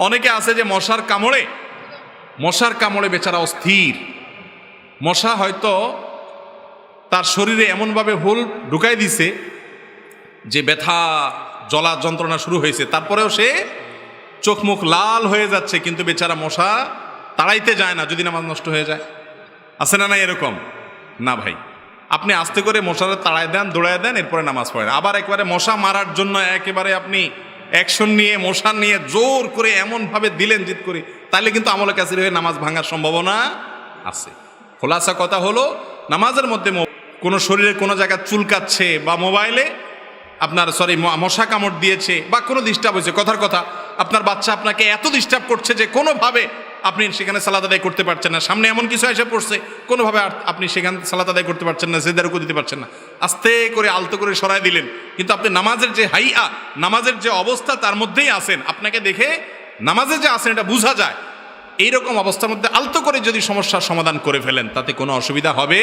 অনেকে আছে যে মশার কামড়ে বেচারা অস্থির। মশা হয়তো তার শরীরে এমনভাবে হুল ঢুকাই দিছে যে ব্যথা জ্বলা যন্ত্রণা শুরু হয়েছে, তারপরেও সে চোখ মুখ লাল হয়ে যাচ্ছে, কিন্তু বেচারা মশা তাড়াইতে যায় না যদি নামাজ নষ্ট হয়ে যায়। আছে না? না এরকম না ভাই, আপনি আস্তে করে মশারে তাড়াই দেন, দৌড়ায় দেন, এরপরে নামাজ পড়েন। আবার একবারে মশা মারার জন্য একেবারে আপনি অ্যাকশন নিয়ে মশা নিয়ে জোর করে এমনভাবে দিলেন জিত করে, তাহলে কিন্তু আমলে কাসির হয়ে নামাজ ভাঙার সম্ভাবনা আছে। খোলাসা কথা হলো, নামাজের মধ্যে কোনো শরীরে কোনো জায়গায় চুলকাচ্ছে বা মোবাইলে আপনার মশা কামড় দিয়েছে বা কোনো ডিস্টার্ব হয়েছে, কথার কথা আপনার বাচ্চা আপনাকে এত ডিস্টার্ব করছে যে কোনোভাবে আপনি সেখানে সালাত আদায় করতে পারছেন না, সামনে এমন কিছু এসে পড়ছে কোনোভাবে আপনি সেখানে সালাত আদায় করতে পারছেন না, সেদার রুকু দিতে পারছেন না, আস্তে করে আলতো করে সরাই দিলেন, কিন্তু আপনি নামাজের যে নামাজের যে অবস্থা তার মধ্যেই আছেন, আপনাকে দেখে নামাজে যে আছেন এটা বোঝা যায়। এইরকম অবস্থার মধ্যে আলতো করে যদি সমস্যার সমাধান করে ফেলেন তাতে কোনো অসুবিধা হবে